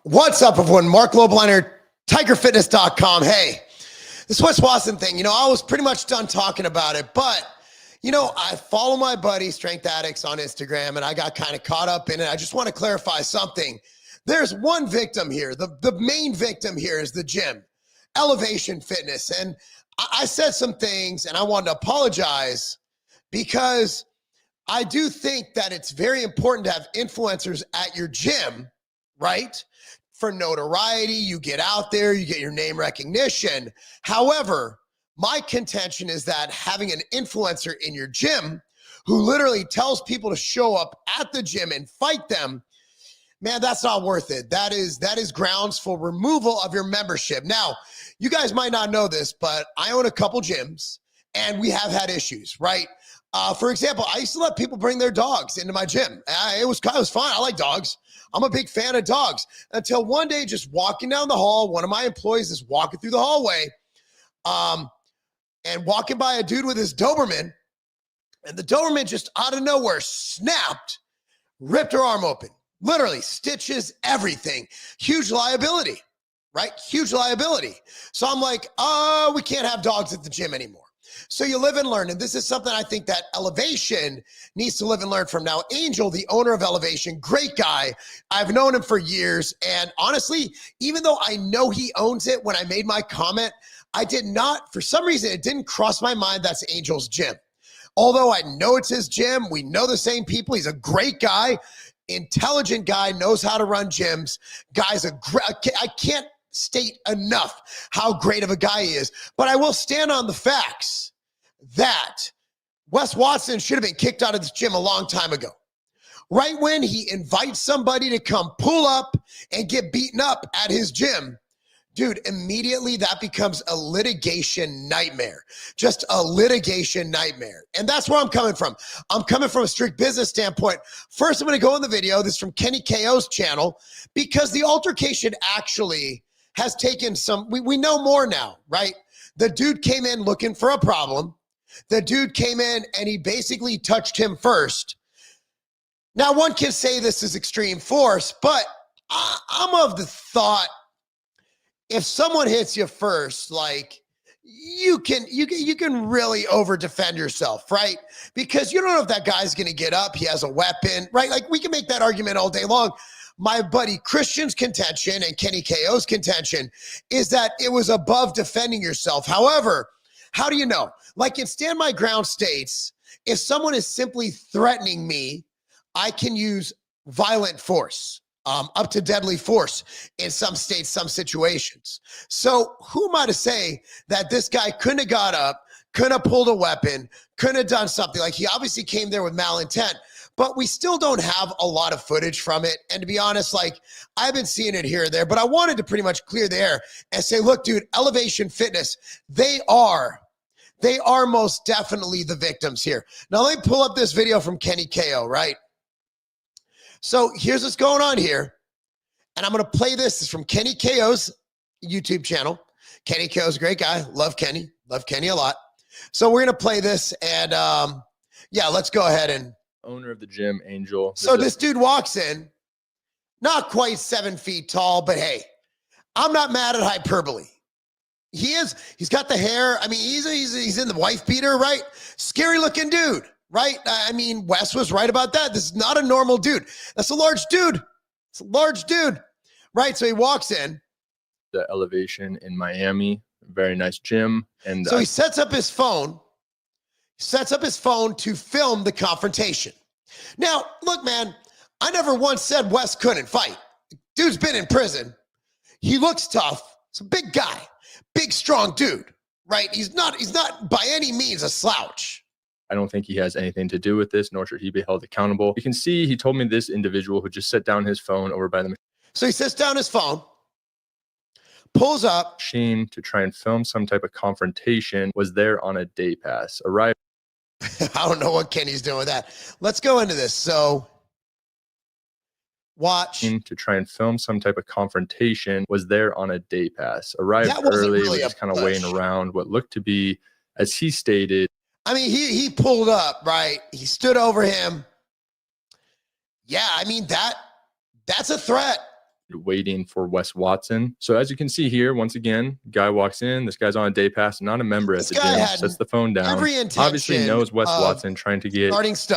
What's up, everyone? Mark Lobliner, TigerFitness.com. Hey, this Wes Watson thing, I was pretty much done talking about it, but, I follow my buddy Strength Addicts on Instagram, and I got kind of caught up in it. I just want to clarify something. There's one victim here. The main victim here is the gym, Elev8tion Fitness. And I said some things, and I wanted to apologize because I do think that it's very important to have influencers at your gym, right? For notoriety, you get out there, you get your name recognition. However, my contention is that having an influencer in your gym who literally tells people to show up at the gym and fight them, man, that's not worth it. That is grounds for removal of your membership. Now, you guys might not know this, but I own a couple gyms and we have had issues, right? For example, I used to let people bring their dogs into my gym. It was fine. I like dogs. I'm a big fan of dogs. Until one day, just walking down the hall, one of my employees is walking through the hallway and walking by a dude with his Doberman. And the Doberman just out of nowhere snapped, ripped her arm open. Literally, stitches, everything. Huge liability, right? Huge liability. So I'm like, we can't have dogs at the gym anymore. So you live and learn. And this is something I think that Elev8tion needs to live and learn from. Now, Angel, the owner of Elev8tion, great guy. I've known him for years. And honestly, even though I know he owns it, when I made my comment, I did not, for some reason, it didn't cross my mind that's Angel's gym. Although I know it's his gym, we know the same people. He's a great guy, intelligent guy, knows how to run gyms. Guy's I can't state enough how great of a guy he is. But I will stand on the facts that Wes Watson should have been kicked out of this gym a long time ago. Right when he invites somebody to come pull up and get beaten up at his gym, dude, immediately that becomes a litigation nightmare. Just a litigation nightmare. And that's where I'm coming from. I'm coming from a strict business standpoint. First, I'm going to go in the video. This is from Kenny KO's channel, because the altercation actually has taken some, we know more now, right? The dude came in looking for a problem. The dude came in and he basically touched him first. Now, one can say this is extreme force, but I'm of the thought, if someone hits you first, like, you can really over defend yourself, right? Because you don't know if that guy's going to get up. He has a weapon, right? Like, we can make that argument all day long. My buddy Christian's contention and Kenny KO's contention is that it was above defending yourself. However, how do you know? Like in Stand My Ground states, if someone is simply threatening me, I can use violent force, up to deadly force in some states, some situations. So who am I to say that this guy couldn't have got up, couldn't have pulled a weapon, couldn't have done something? Like, he obviously came there with malintent, but we still don't have a lot of footage from it. And to be honest, like, I've been seeing it here or there, but I wanted to pretty much clear the air and say, look, dude, Elev8tion Fitness, they are most definitely the victims here. Now, let me pull up this video from Kenny KO, right? So here's what's going on here. And I'm going to play this. This is from Kenny KO's YouTube channel. Kenny KO's a great guy. Love Kenny. Love Kenny a lot. So we're going to play this. And yeah, let's go ahead and. Owner of the gym, Angel. So this dude walks in, not quite 7 feet tall, but hey, I'm not mad at hyperbole. He's got the hair. I mean, he's in the wife beater, right? Scary looking dude, right? I mean, Wes was right about that. This is not a normal dude. That's a large dude. It's a large dude, right? So he walks in. The Elev8tion in Miami, very nice gym. And so he sets up his phone. To film the confrontation. Now, look, man, I never once said Wes couldn't fight. Dude's been in prison. He looks tough. He's a big guy, big, strong dude, right? He's not by any means a slouch. I don't think he has anything to do with this, nor should he be held accountable. You can see he told me this individual who just set down his phone over by the machine. So he sets down his phone, pulls up. Machine to try and film some type of confrontation, was there on a day pass. Arrived. I don't know what Kenny's doing with that. Let's go into this. So watch. To try and film some type of confrontation, was there on a day pass. Arrived early, really was just kind of waiting around what looked to be, as he stated. I mean, he pulled up, right? He stood over him. Yeah, I mean, that's a threat. waiting for Wes Watson. So as you can see here, once again, guy walks in. This guy's on a day pass, not a member at the gym. Sets the phone down. Obviously knows Wes Watson, trying to get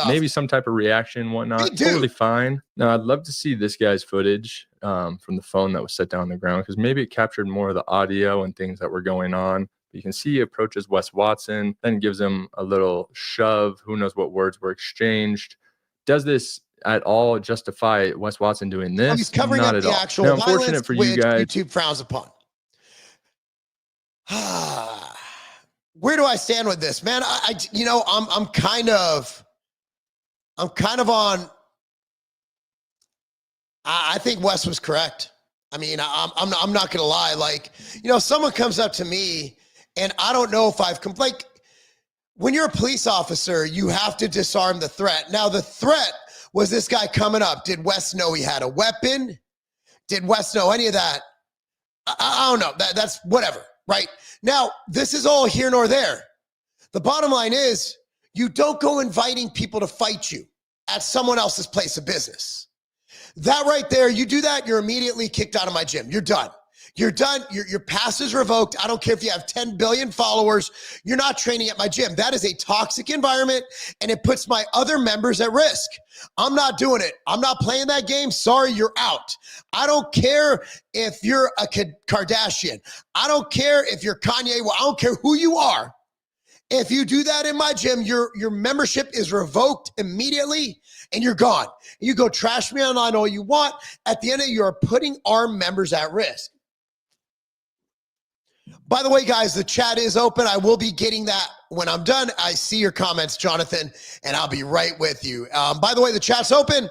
maybe some type of reaction, whatnot. Totally fine. Now I'd love to see this guy's footage from the phone that was set down on the ground, because maybe it captured more of the audio and things that were going on. You can see he approaches Wes Watson, then gives him a little shove. Who knows what words were exchanged? Does this at all justify Wes Watson doing this? He's covering Not up at the all. actual now, violence, unfortunate for you guys. YouTube frowns upon. Where do I stand with this, man? I'm kind of on. I think Wes was correct. I mean, I'm not gonna lie. Like, someone comes up to me, and I don't know if like, when you're a police officer, you have to disarm the threat. Now, the threat was this guy coming up. Did Wes know he had a weapon? Did Wes know any of that? I don't know. That's whatever, right? Now, this is all here nor there. The bottom line is, you don't go inviting people to fight you at someone else's place of business. That right there, you do that, you're immediately kicked out of my gym. You're done. You're done. Your pass is revoked. I don't care if you have 10 billion followers. You're not training at my gym. That is a toxic environment, and it puts my other members at risk. I'm not doing it. I'm not playing that game. Sorry, you're out. I don't care if you're a Kardashian. I don't care if you're Kanye. Well, I don't care who you are. If you do that in my gym, your membership is revoked immediately, and you're gone. You go trash me online all you want. At the end of it, you're putting our members at risk. By the way, guys, the chat is open. I will be getting that when I'm done. I see your comments, Jonathan, and I'll be right with you. By the way, the chat's open.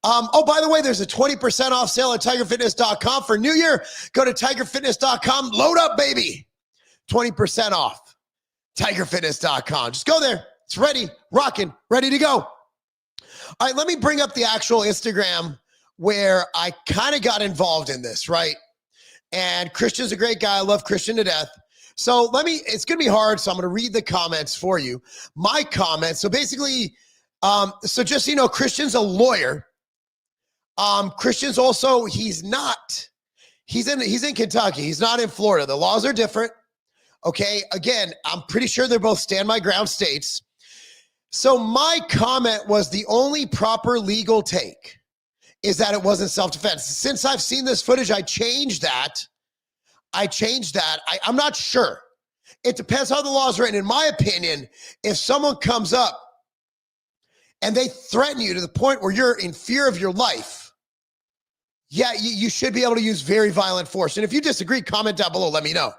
By the way, there's a 20% off sale at tigerfitness.com for New Year. Go to tigerfitness.com. Load up, baby. 20% off. tigerfitness.com. Just go there. It's ready, rocking, ready to go. All right, let me bring up the actual Instagram where I kind of got involved in this, right? And Christian's a great guy. I love Christian to death. So it's going to be hard. So I'm going to read the comments for you. My comments. So basically, so just so you know, Christian's a lawyer. Christian's also, he's in Kentucky. He's not in Florida. The laws are different. Okay. Again, I'm pretty sure they're both stand my ground states. So my comment was the only proper legal take is that it wasn't self-defense. Since I've seen this footage, I changed that. I'm not sure. It depends how the law is written. In my opinion, if someone comes up and they threaten you to the point where you're in fear of your life, yeah, you should be able to use very violent force. And if you disagree, comment down below. Let me know.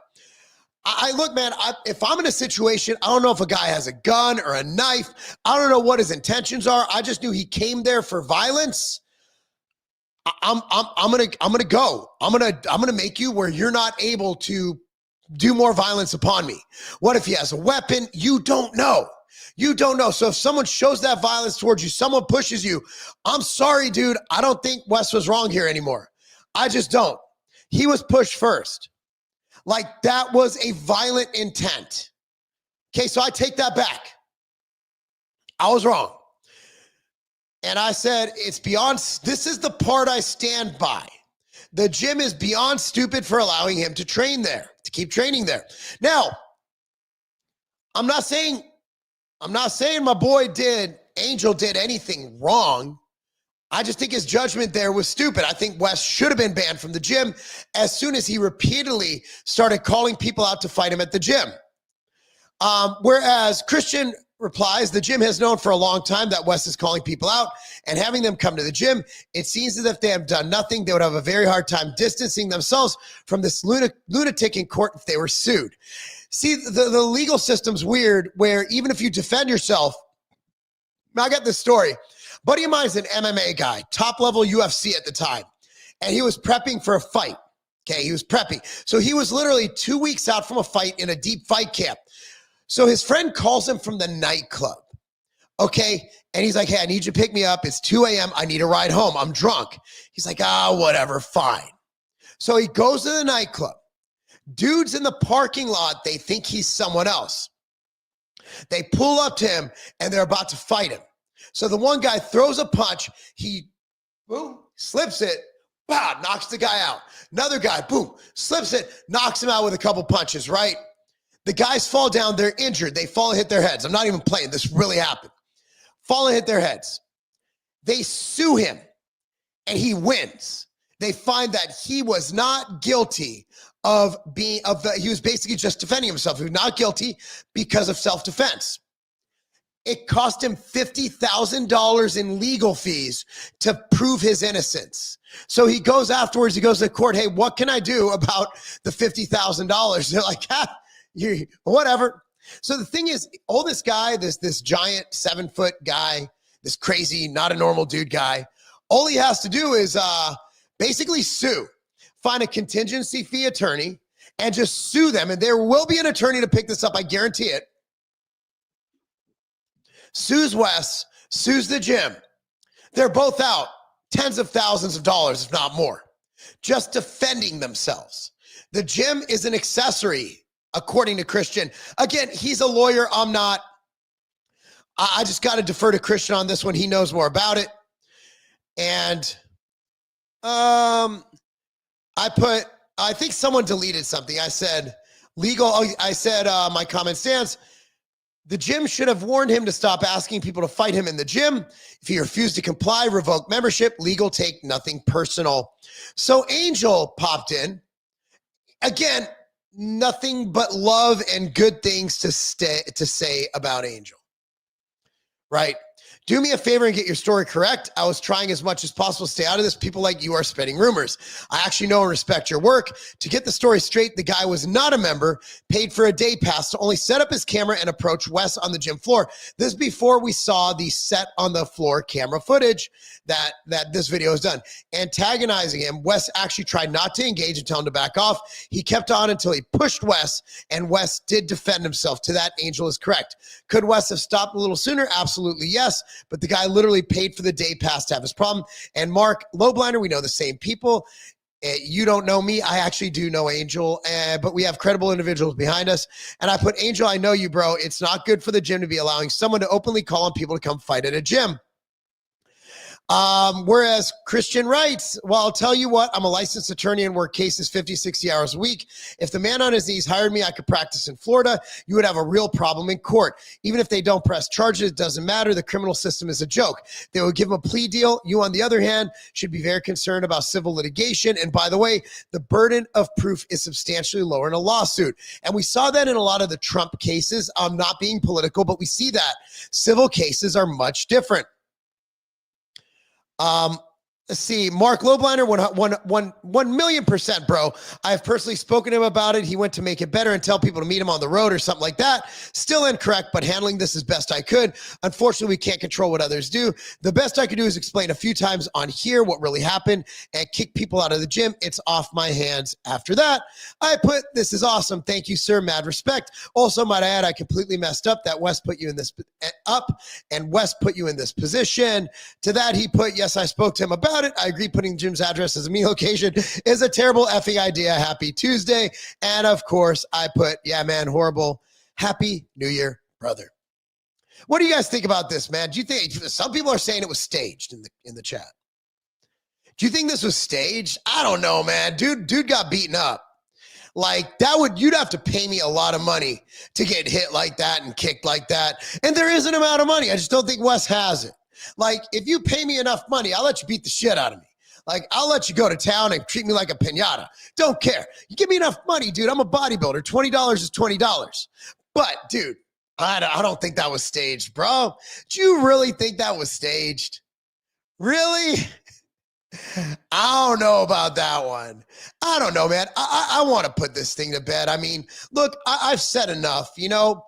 Look, man, if I'm in a situation, I don't know if a guy has a gun or a knife. I don't know what his intentions are. I just knew he came there for violence. I'm gonna go. I'm gonna make you where you're not able to do more violence upon me. What if he has a weapon? You don't know. You don't know. So if someone shows that violence towards you, someone pushes you, I'm sorry, dude. I don't think Wes was wrong here anymore. I just don't. He was pushed first. Like, that was a violent intent. Okay, so I take that back. I was wrong. And I said, it's beyond, this is the part I stand by. The gym is beyond stupid for allowing him to train there, to keep training there. Now, I'm not saying my boy Angel did anything wrong. I just think his judgment there was stupid. I think Wes should have been banned from the gym as soon as he repeatedly started calling people out to fight him at the gym. Whereas Christian replies, the gym has known for a long time that Wes is calling people out and having them come to the gym. It seems as if they have done nothing. They would have a very hard time distancing themselves from this lunatic in court if they were sued. See, the legal system's weird, where even if you defend yourself, I got this story. Buddy of mine's an MMA guy, top level UFC at the time, and he was prepping for a fight. Okay, he was prepping. So he was literally 2 weeks out from a fight in a deep fight camp. So his friend calls him from the nightclub. Okay, and he's like, hey, I need you to pick me up. It's 2 a.m. I need a ride home. I'm drunk. He's like, whatever, fine. So he goes to the nightclub. Dudes in the parking lot, they think he's someone else. They pull up to him, and they're about to fight him. So the one guy throws a punch. He, boom, slips it, Bah, knocks the guy out. Another guy, boom, slips it, knocks him out with a couple punches, right? The guys fall down. They're injured. They fall and hit their heads. I'm not even playing. This really happened. Fall and hit their heads. They sue him, and he wins. They find that he was not guilty he was basically just defending himself. He was not guilty because of self-defense. It cost him $50,000 in legal fees to prove his innocence. So he goes afterwards, he goes to court, hey, what can I do about the $50,000? They're like, whatever. So the thing is, this guy, this giant 7-foot guy, this crazy, not a normal dude guy, all he has to do is basically sue, find a contingency fee attorney, and just sue them. And there will be an attorney to pick this up, I guarantee it. Sues Wes, sues the gym. They're both out tens of thousands of dollars, if not more, just defending themselves. The gym is an accessory, according to Christian. Again, he's a lawyer. I'm not. I just got to defer to Christian on this one. He knows more about it. And I think someone deleted something. I said, my comment stands. The gym should have warned him to stop asking people to fight him in the gym. If he refused to comply, revoke membership. Legal, take nothing personal. So Angel popped in. Again, nothing but love and good things to say about Angel. Right? Do me a favor and get your story correct. I was trying as much as possible to stay out of this. People like you are spreading rumors. I actually know and respect your work. To get the story straight, the guy was not a member, paid for a day pass to only set up his camera and approach Wes on the gym floor. This is before we saw the set on the floor camera footage that this video is done. Antagonizing him, Wes actually tried not to engage and tell him to back off. He kept on until he pushed Wes, and Wes did defend himself. To that, Angel is correct. Could Wes have stopped a little sooner? Absolutely yes. But the guy literally paid for the day pass to have his problem. And Mark Lowblinder, we know the same people. You don't know me. I actually do know Angel, but we have credible individuals behind us. And I put, Angel, I know you, bro. It's not good for the gym to be allowing someone to openly call on people to come fight at a gym. Whereas Christian writes, well, I'll tell you what, I'm a licensed attorney and work cases 50, 60 hours a week. If the man on his knees hired me, I could practice in Florida. You would have a real problem in court. Even if they don't press charges, it doesn't matter. The criminal system is a joke. They would give him a plea deal. You, on the other hand, should be very concerned about civil litigation. And by the way, the burden of proof is substantially lower in a lawsuit. And we saw that in a lot of the Trump cases. I'm not being political, but we see that civil cases are much different. Let's see. Mark Lowblinder, 1,000,000%, bro. I've personally spoken to him about it. He went to make it better and tell people to meet him on the road or something like that. Still incorrect, but handling this as best I could. Unfortunately, we can't control what others do. The best I could do is explain a few times on here what really happened and kick people out of the gym. It's off my hands after that. I put, this is awesome. Thank you, sir. Mad respect. Also, might I add, I completely messed up that Wes put you in this and Wes put you in this position. To that, he put, yes, I spoke to him about it. I agree putting Jim's address as a meal location is a terrible effing idea. Happy Tuesday. And of course, I put, yeah, man, horrible. Happy New Year, brother. What do you guys think about this, man? Do you think some people are saying it was staged in the chat? Do you think this was staged? I don't know, man. Dude got beaten up. Like you'd have to pay me a lot of money to get hit like that and kicked like that. And there is an amount of money. I just don't think Wes has it. Like, if you pay me enough money, I'll let you beat the shit out of me. Like, I'll let you go to town and treat me like a piñata. Don't care. You give me enough money, dude. I'm a bodybuilder. $20 is $20. But, dude, I don't think that was staged, bro. Do you really think that was staged? Really? I don't know about that one. I don't know, man. I want to put this thing to bed. I mean, look, I've said enough, you know.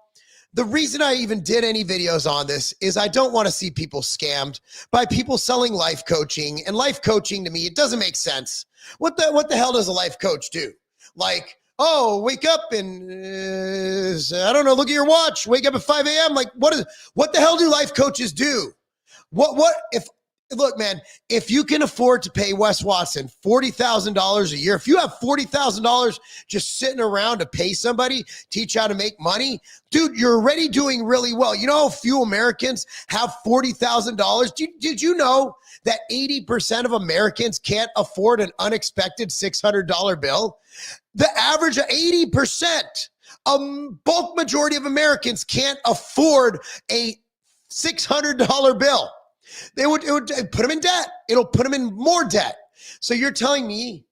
The reason I even did any videos on this is I don't want to see people scammed by people selling life coaching. And life coaching, to me, it doesn't make sense. What the hell does a life coach do? Like, oh, wake up and, I don't know, look at your watch. Wake up at 5 a.m. Like, what the hell do life coaches do? What if Look, man, if you can afford to pay Wes Watson $40,000 a year, if you have $40,000 just sitting around to pay somebody, teach how to make money, dude, you're already doing really well. You know how few Americans have $40,000? Did you know that 80% of Americans can't afford an unexpected $600 bill? The average of 80%, a bulk majority of Americans can't afford a $600 bill. It would put him in debt. It'll put him in more debt. So you're telling me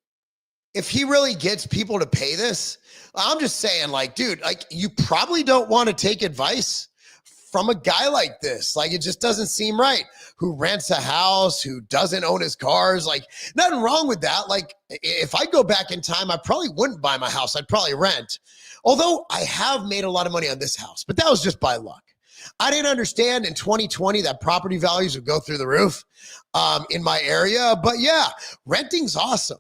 if he really gets people to pay this, I'm just saying, like, dude, like, you probably don't want to take advice from a guy like this. Like, it just doesn't seem right. Who rents a house, who doesn't own his cars. Like, nothing wrong with that. Like, if I go back in time, I probably wouldn't buy my house. I'd probably rent. Although I have made a lot of money on this house, but that was just by luck. I didn't understand in 2020 that property values would go through the roof in my area. But yeah, renting's awesome.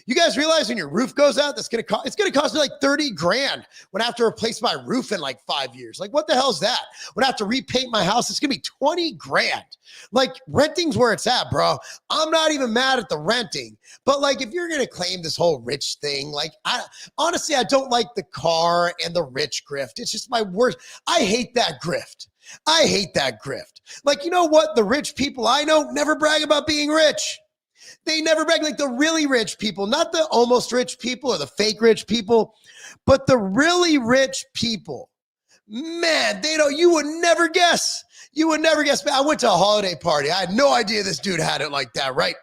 You guys realize when your roof goes out, it's going to cost me like 30 grand when I have to replace my roof in like 5 years. Like, what the hell is that? When I have to repaint my house, it's going to be 20 grand. Like, renting's where it's at, bro. I'm not even mad at the renting. But like, if you're going to claim this whole rich thing, like, honestly, I don't like the car and the rich grift. It's just my worst. I hate that grift. I hate that grift. Like, you know what? The rich people I know never brag about being rich. They never brag, like the really rich people, not the almost rich people or the fake rich people, but the really rich people. Man, you would never guess. You would never guess. I went to a holiday party. I had no idea this dude had it like that, right?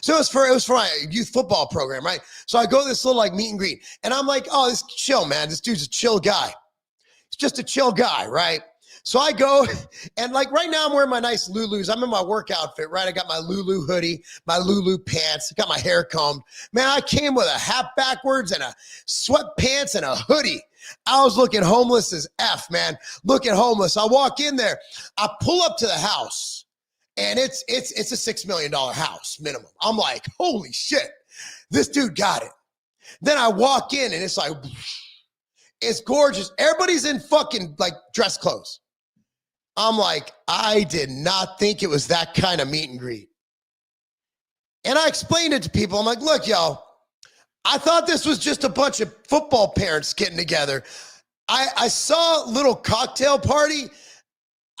So it was for my youth football program, right? So I go to this little like meet and greet, and I'm like, oh, this is chill, man. This dude's a chill guy. He's just a chill guy, right? So I go, and like right now I'm wearing my nice Lulus. I'm in my work outfit, right? I got my Lulu hoodie, my Lulu pants, got my hair combed. Man, I came with a hat backwards and a sweatpants and a hoodie. I was looking homeless as F, man. Looking homeless. I walk in there. I pull up to the house, and it's a $6 million house minimum. I'm like, holy shit, this dude got it. Then I walk in, and it's like, it's gorgeous. Everybody's in fucking like dress clothes. I'm like, I did not think it was that kind of meet and greet. And I explained it to people. I'm like, look, y'all, I thought this was just a bunch of football parents getting together. I saw a little cocktail party.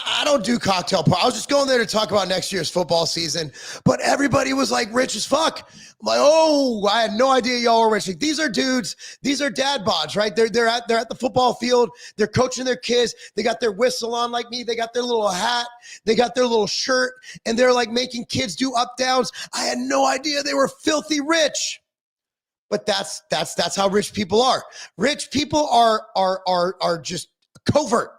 I don't do cocktail party. I was just going there to talk about next year's football season, but everybody was like rich as fuck. I'm like, oh, I had no idea y'all were rich. Like, these are dudes. These are dad bods, right? They're at the football field. They're coaching their kids. They got their whistle on like me. They got their little hat. They got their little shirt, and they're like making kids do up downs. I had no idea they were filthy rich. But that's how rich people are. Rich people are just covert.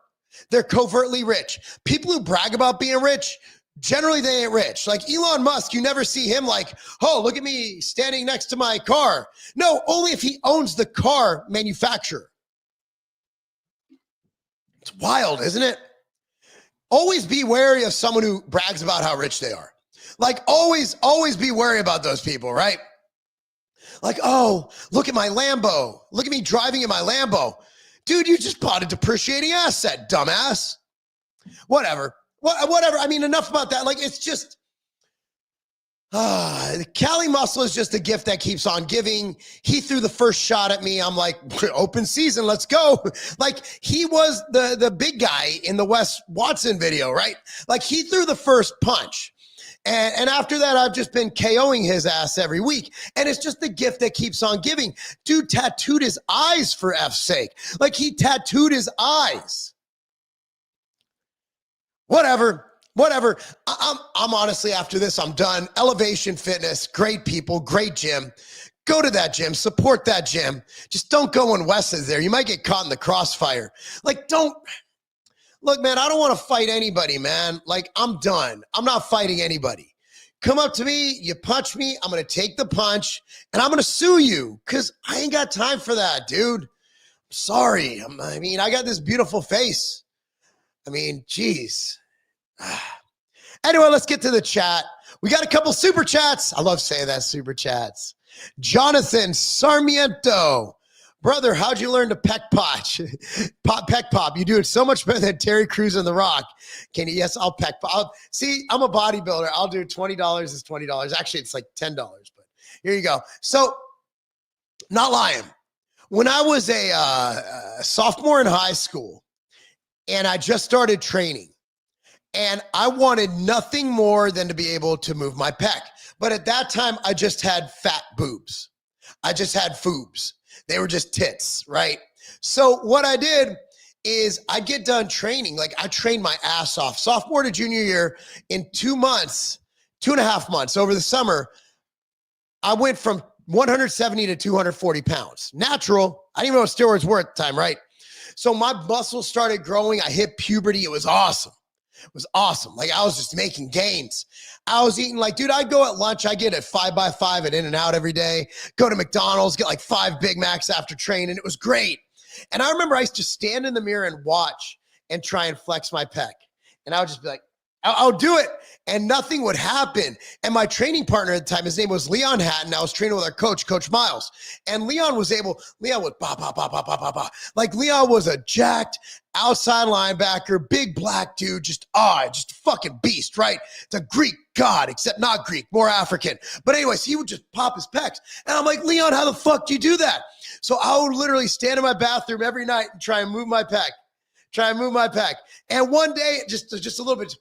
They're covertly rich. People who brag about being rich, generally they ain't rich. Like Elon Musk, you never see him like, oh, look at me standing next to my car. No, only if he owns the car manufacturer. It's wild, isn't it? Always be wary of someone who brags about how rich they are. Like always be wary about those people, right? Like, oh, look at my Lambo. Look at me driving in my Lambo. Dude, you just bought a depreciating asset, dumbass. Whatever. I mean, enough about that. Like, it's just, the Cali muscle is just a gift that keeps on giving. He threw the first shot at me. I'm like, open season, let's go. Like, he was the big guy in the Wes Watson video, right? Like, he threw the first punch. And after that, I've just been KOing his ass every week. And it's just the gift that keeps on giving. Dude tattooed his eyes for F's sake. Like, he tattooed his eyes. Whatever. I'm honestly, after this, I'm done. Elev8tion Fitness, great people, great gym. Go to that gym, support that gym. Just don't go when Wes is there. You might get caught in the crossfire. Like, look, man, I don't want to fight anybody, man. Like, I'm done. I'm not fighting anybody. Come up to me, you punch me, I'm going to take the punch, and I'm going to sue you because I ain't got time for that, dude. I'm sorry. I got this beautiful face. Geez. Anyway, let's get to the chat. We got a couple super chats. I love saying that, super chats. Jonathan Sarmiento. Brother, how'd you learn to peck potch? Peck pop. You do it so much better than Terry Crews on The Rock. Can you? Yes, I'll peck pop. See, I'm a bodybuilder. I'll do $20 is $20. Actually, it's like $10, but here you go. So, not lying. When I was a sophomore in high school and I just started training, and I wanted nothing more than to be able to move my pec. But at that time, I just had fat boobs. I just had foobs. They were just tits, right? So what I did is I get done training. Like I trained my ass off. Sophomore to junior year, in 2 months, 2.5 months over the summer, I went from 170 to 240 pounds. Natural. I didn't even know what steroids were at the time, right? So my muscles started growing. I hit puberty. It was awesome. It was awesome. Like I was just making gains. I was eating like, dude, I'd go at lunch. I get at 5x5 at In-N-Out every day, go to McDonald's, get like 5 Big Macs after training. It was great. And I remember I used to stand in the mirror and watch and try and flex my pec. And I would just be like, I'll do it. And nothing would happen. And my training partner at the time, his name was Leon Hatton. I was training with our coach, Coach Miles. And Leon was bah, bah, bah, bah, bah, bah, bah. Like Leon was a jacked outside linebacker, big black dude, just a fucking beast, right? It's a Greek god, except not Greek, more African. But anyways, he would just pop his pecs. And I'm like, Leon, how the fuck do you do that? So I would literally stand in my bathroom every night and try and move my pec. And one day, just a little bit,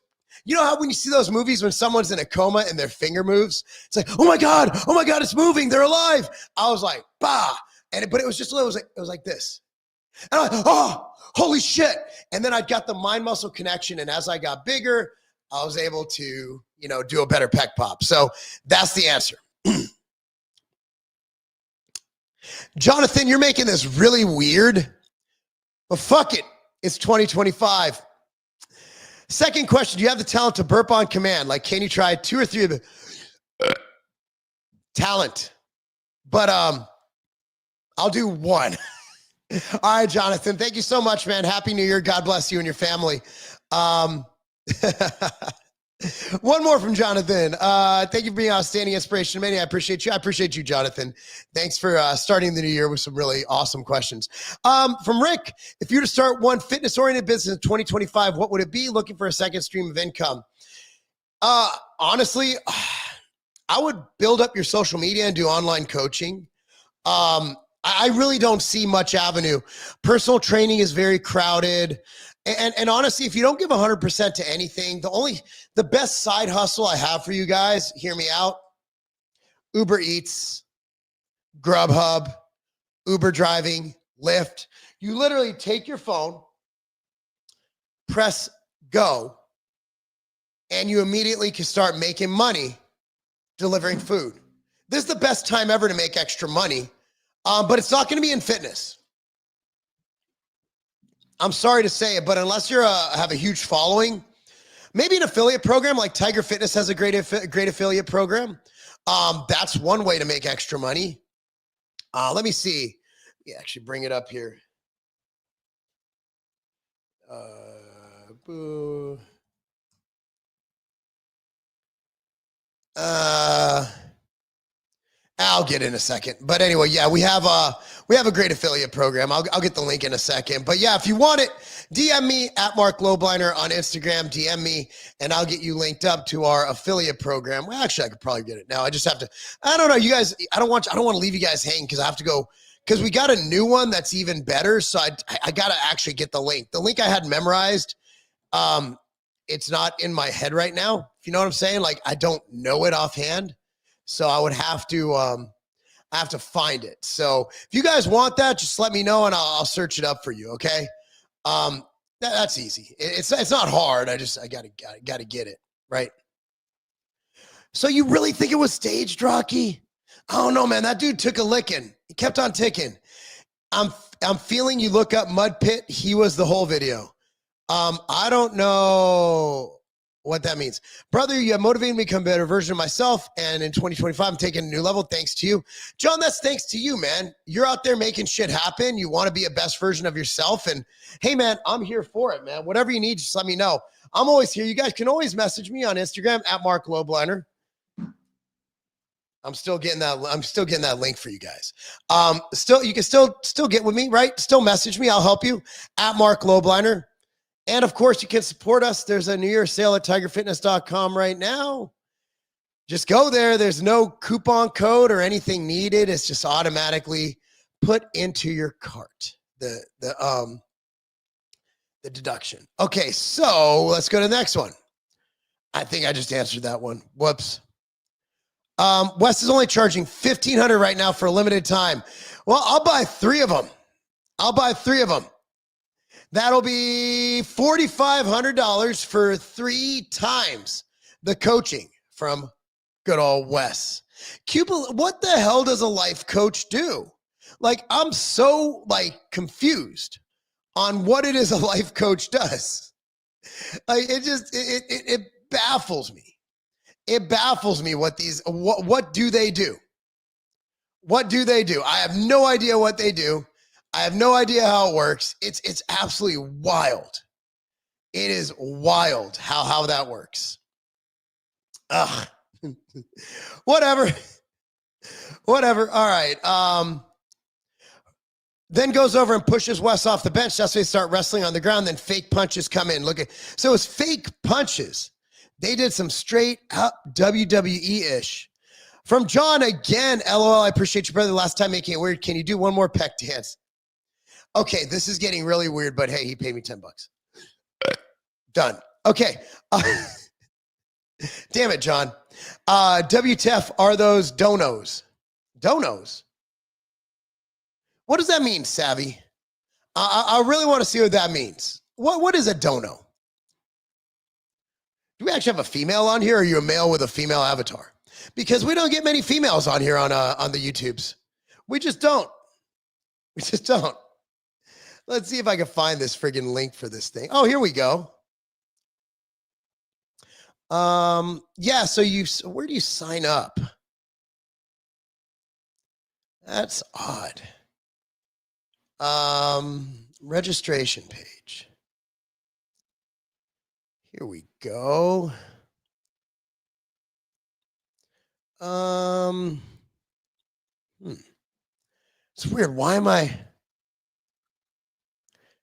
you know how when you see those movies when someone's in a coma and their finger moves, it's like, oh my God, it's moving, they're alive. I was like, bah. But it was just, it was like this. And I'm like, oh, holy shit. And then I got the mind muscle connection. And as I got bigger, I was able to, do a better pec pop. So that's the answer. Jonathan, you're making this really weird, but fuck it. It's 2025. Second question, do you have the talent to burp on command? Like, can you try 2 or 3 of the talent? But I'll do 1. All right, Jonathan, thank you so much, man. Happy New Year. God bless you and your family. One more from Jonathan. Thank you for being outstanding inspiration. Many, I appreciate you. I appreciate you, Jonathan. Thanks for starting the new year with some really awesome questions. From Rick, if you were to start one fitness-oriented business in 2025, what would it be? Looking for a second stream of income. Honestly, I would build up your social media and do online coaching. I really don't see much avenue. Personal training is very crowded. And honestly, if you don't give 100% to anything, the best side hustle I have for you guys, hear me out, Uber Eats, Grubhub, Uber driving, Lyft. You literally take your phone, press go, and you immediately can start making money delivering food. This is the best time ever to make extra money, but it's not going to be in fitness. I'm sorry to say it, but unless you have a huge following, maybe an affiliate program like Tiger Fitness has a great affiliate program. That's one way to make extra money. Let me see. Yeah, actually bring it up here. I'll get in a second. But anyway, yeah, we have a great affiliate program. I'll get the link in a second. But yeah, if you want it, DM me at Mark Lobliner on Instagram. DM me, and I'll get you linked up to our affiliate program. Well, actually, I could probably get it now. I just have to. I don't know, you guys. I don't want to leave you guys hanging because I have to go. Because we got a new one that's even better. So I got to actually get the link. The link I had memorized. It's not in my head right now. If you know what I'm saying? Like I don't know it offhand. So I would have to find it. So if you guys want that, just let me know and I'll search it up for you. Okay. That's easy. It's not hard. I gotta get it. Right. So you really think it was staged, Rocky? I don't know, man. That dude took a licking. He kept on ticking. I'm feeling you look up Mud Pit. He was the whole video. I don't know what that means. Brother, you have motivated me to become a better version of myself. And in 2025, I'm taking a new level. Thanks to you. John, that's thanks to you, man. You're out there making shit happen. You want to be a best version of yourself. And hey, man, I'm here for it, man. Whatever you need, just let me know. I'm always here. You guys can always message me on Instagram at Mark Lobliner. I'm still getting that link for you guys. You can still get with me, right? Still message me. I'll help you at Mark Lobliner. And of course, you can support us. There's a New Year sale at tigerfitness.com right now. Just go there. There's no coupon code or anything needed. It's just automatically put into your cart. The deduction. Okay, so let's go to the next one. I think I just answered that one. Whoops. Wes is only charging $1,500 right now for a limited time. Well, I'll buy 3 of them. That'll be $4,500 for 3 times the coaching from good old Wes. Cupid, what the hell does a life coach do? Like, I'm so confused on what it is a life coach does. Like, it baffles me. It baffles me what do they do? What do they do? I have no idea what they do. I have no idea how it works. It's absolutely wild. It is wild how that works. Ugh. Whatever. All right. Then goes over and pushes Wes off the bench. That's when they start wrestling on the ground. Then fake punches come in. So it was fake punches. They did some straight up WWE-ish. From John again, LOL, I appreciate you, brother. Last time making it weird. Can you do one more peck dance? Okay, this is getting really weird, but hey, he paid me $10. Done. Okay. Damn it, John. WTF are those donos? Donos? What does that mean, Savvy? I really want to see what that means. What is a dono? Do we actually have a female on here, or are you a male with a female avatar? Because we don't get many females on here on the YouTubes. We just don't. Let's see if I can find this friggin' link for this thing. Oh, here we go. Yeah, so where do you sign up? That's odd. Registration page. Here we go. It's weird. Why am I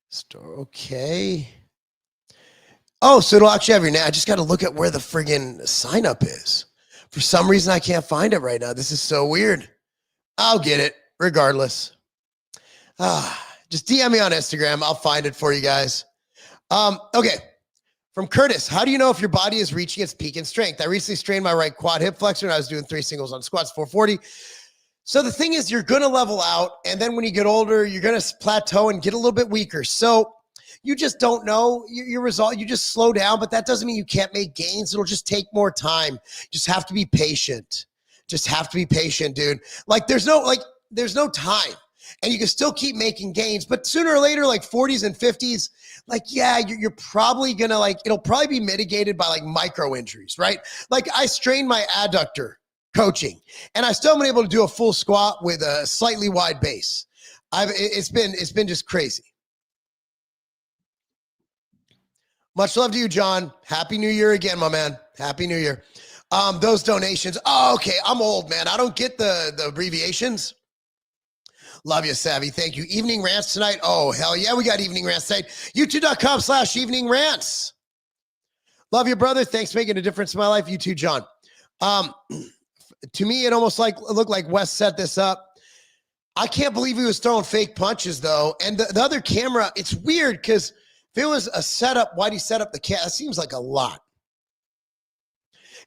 store? Okay. Oh, so it'll actually have your name. I just got to look at where the friggin' sign up is. For some reason, I can't find it right now. This is so weird. I'll get it regardless. Just DM me on Instagram. I'll find it for you guys. Okay. From Curtis, how do you know if your body is reaching its peak in strength? I recently strained my right quad hip flexor and I was doing 3 singles on squats, 440. So the thing is, you're going to level out. And then when you get older, you're going to plateau and get a little bit weaker. So you just don't know your result. You just slow down, but that doesn't mean you can't make gains. It'll just take more time. You just have to be patient. Just have to be patient, dude. There's no time. And you can still keep making gains, but sooner or later, 40s and 50s, you're probably gonna it'll probably be mitigated by micro injuries, right? I strained my adductor coaching, and I still been able to do a full squat with a slightly wide base. It's been just crazy. Much love to you, John. Happy New Year again, my man. Happy New Year. Those donations. Oh, okay. I'm old, man. I don't get the abbreviations. Love you, Savvy. Thank you. Evening rants tonight. Oh, hell yeah. We got evening rants tonight. YouTube.com/evening rants. Love you, brother. Thanks for making a difference in my life. You too, John. To me, it almost looked like Wes set this up. I can't believe he was throwing fake punches, though. And the other camera, it's weird because if it was a setup, why'd he set up the camera? It seems like a lot.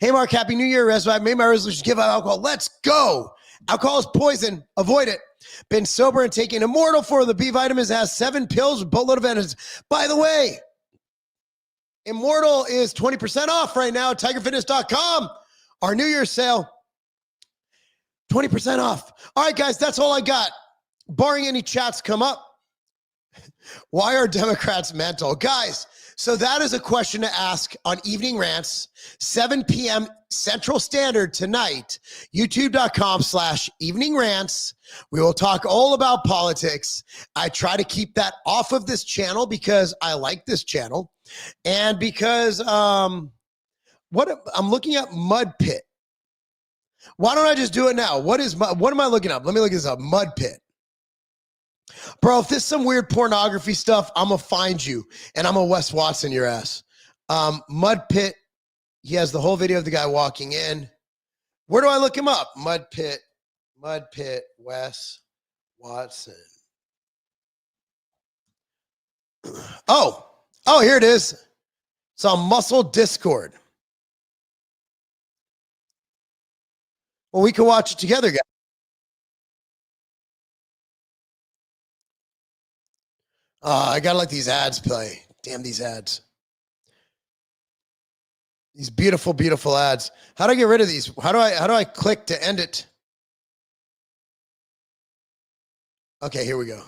Hey, Mark, Happy New Year. I made my resolution to give up alcohol. Let's go. Alcohol is poison. Avoid it. Been sober and taking Immortal for the B vitamins. It has 7 pills with boatload of vitamins. By the way, Immortal is 20% off right now at tigerfitness.com. Our New Year's sale. 20% off. All right, guys, that's all I got. Barring any chats come up. Why are Democrats mental? Guys, so that is a question to ask on Evening Rants, 7 p.m. Central Standard tonight, youtube.com/evening rants. We will talk all about politics. I try to keep that off of this channel because I like this channel and because I'm looking at Mud Pit. Why don't I just do it now? What am I looking up? Let me look this up. Mud pit. Bro, if this is some weird pornography stuff, I'm going to find you and I'm going to Wes Watson your ass. Mud pit. He has the whole video of the guy walking in. Where do I look him up? Mud pit, Wes Watson. Oh, here it is. It's on Muscle Discord. Well, we can watch it together, guys. I gotta let these ads play. Damn these ads. These beautiful, beautiful ads. How do I get rid of these? How do I click to end it? Okay, here we go.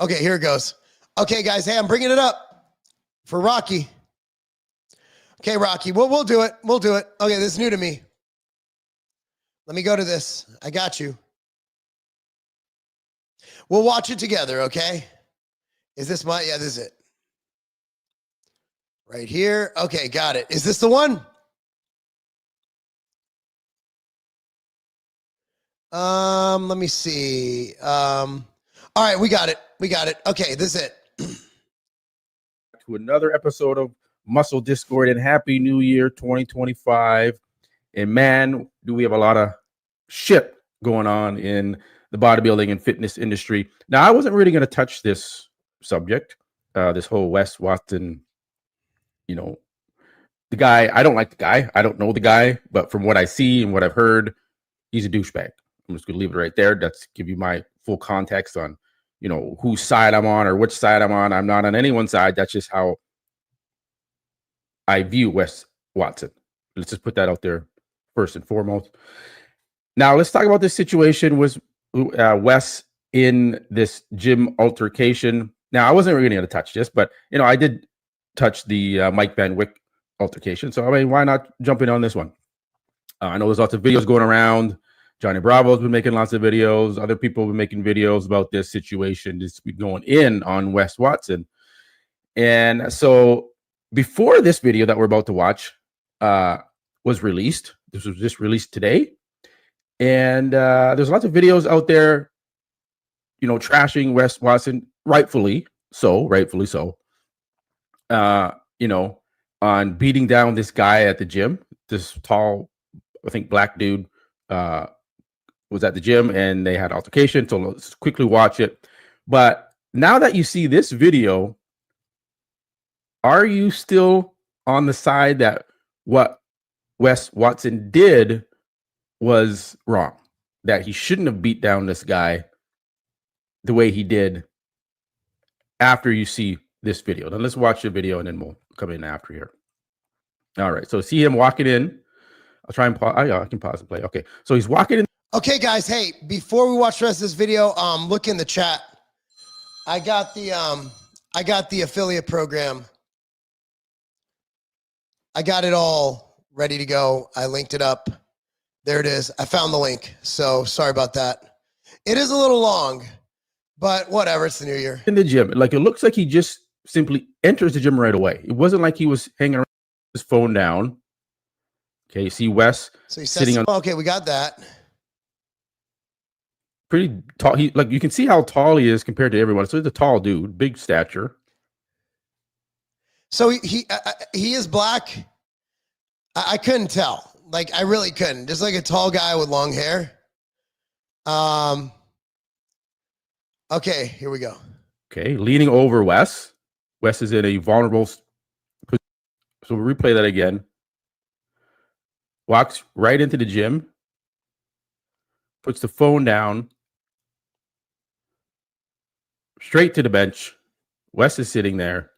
Okay, here it goes. Okay, guys. Hey, I'm bringing it up for Rocky. Okay, Rocky. We'll do it. We'll do it. Okay, this is new to me. Let me go to this. I got you. We'll watch it together, okay? Is this my, yeah, this is it. Right here. Okay, got it. Is this the one? Let me see. All right, we got it. We got it. Okay, this is it. To another episode of Muscle Discord, and Happy New Year 2025. And man, do we have a lot of shit going on in the bodybuilding and fitness industry. Now, I wasn't really going to touch this subject, this whole Wes Watson, the guy. I don't like the guy. I don't know the guy, but from what I see and what I've heard, he's a douchebag. I'm just going to leave it right there. That's give you my full context on, whose side I'm on or which side I'm on. I'm not on anyone's side. That's just how I view Wes Watson. Let's just put that out there first and foremost. Now, let's talk about this situation with Wes in this gym altercation. Now, I wasn't really going to touch this, but, I did touch the Mike Van Wyck altercation. So, I mean, why not jump in on this one? I know there's lots of videos going around. Johnny Bravo's been making lots of videos. Other people have been making videos about this situation. It's been going in on Wes Watson. And so before this video that we're about to watch was released, this was just released today. And there's lots of videos out there, trashing Wes Watson, rightfully so, on beating down this guy at the gym. This tall, I think, black dude was at the gym and they had altercation. So let's quickly watch it. But now that you see this video, are you still on the side that what Wes Watson did was wrong, that he shouldn't have beat down this guy the way he did after you see this video? Then let's watch the video and then we'll come in after here. All right. So see him walking in. I'll try and pause. I can pause and play. Okay. So he's walking in. Okay, guys. Hey, before we watch the rest of this video, look in the chat. I got the affiliate program. I got it all ready to go. I linked it up. There it is. I found the link. So sorry about that. It is a little long, but whatever. It's the new year. In the gym. Like, it looks like he just simply enters the gym right away. It wasn't like he was hanging around his phone down. Okay. You see Wes sitting on. Okay. We got that. Pretty tall. You can see how tall he is compared to everyone. So he's a tall dude, big stature. So he is black. I couldn't tell. Like, I really couldn't. Just like a tall guy with long hair. Okay, here we go. Okay, leaning over Wes. Wes is in a vulnerable position. So we'll replay that again. Walks right into the gym. Puts the phone down. Straight to the bench. Wes is sitting there.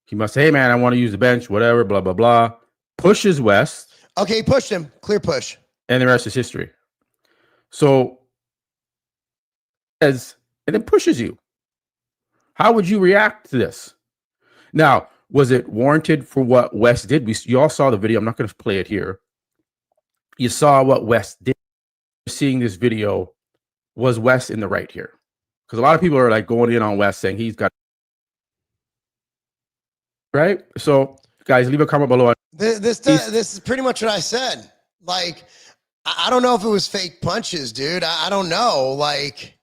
He must say, hey, man, I want to use the bench, whatever, blah, blah, blah. Pushes Wes. Okay, he pushed him. Clear push. And the rest is history. So, and then pushes you. How would you react to this? Now, was it warranted for what Wes did? You all saw the video. I'm not going to play it here. You saw what Wes did. Seeing this video, was Wes in the right here? Because a lot of people are like going in on Wes saying he's got. Right? So Guys, leave a comment below. This is pretty much what I said. Like, I don't know if it was fake punches, dude. I don't know. Like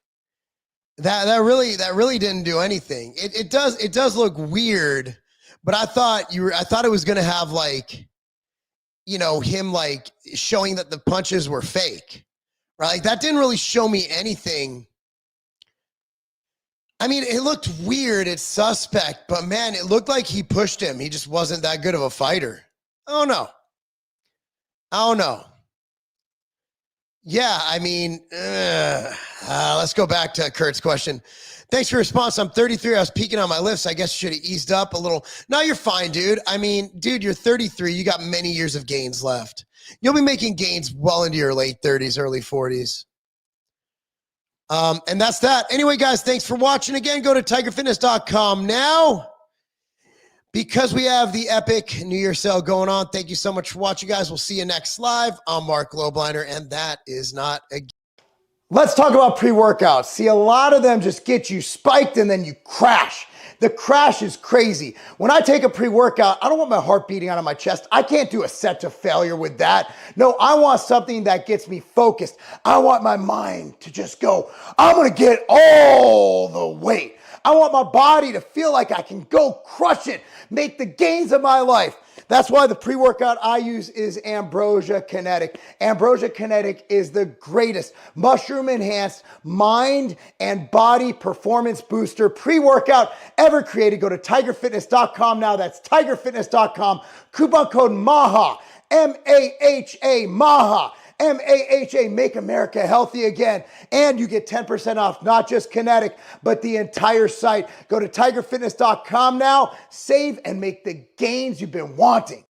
that really didn't do anything. It does look weird, but I thought it was gonna have like, you know, him like showing that the punches were fake, right? Like that didn't really show me anything. I mean, it looked weird. It's suspect, but man, it looked like he pushed him. He just wasn't that good of a fighter. Oh no. Yeah, I mean, let's go back to Kurt's question. Thanks for your response. I'm 33. I was peaking on my lifts. I guess you should have eased up a little. No, you're fine, dude. I mean, dude, you're 33. You got many years of gains left. You'll be making gains well into your late 30s, early 40s. And that's that. Anyway, guys, thanks for watching. Again, go to tigerfitness.com now because we have the epic New Year sale going on. Thank you so much for watching, guys. We'll see you next live. I'm Mark Loblinder, and that is not a... Let's talk about pre-workouts. See, a lot of them just get you spiked and then you crash. The crash is crazy. When I take a pre-workout, I don't want my heart beating out of my chest. I can't do a set to failure with that. No, I want something that gets me focused. I want my mind to just go, I'm gonna get all the weight. I want my body to feel like I can go crush it, make the gains of my life. That's why the pre-workout I use is Ambrosia Kinetic. Ambrosia Kinetic is the greatest mushroom-enhanced mind and body performance booster pre-workout ever created. Go to tigerfitness.com now. That's tigerfitness.com. Coupon code MAHA, M-A-H-A, MAHA. M-A-H-A, Make America Healthy Again. And you get 10% off, not just Kinetic, but the entire site. Go to tigerfitness.com now, save and make the gains you've been wanting.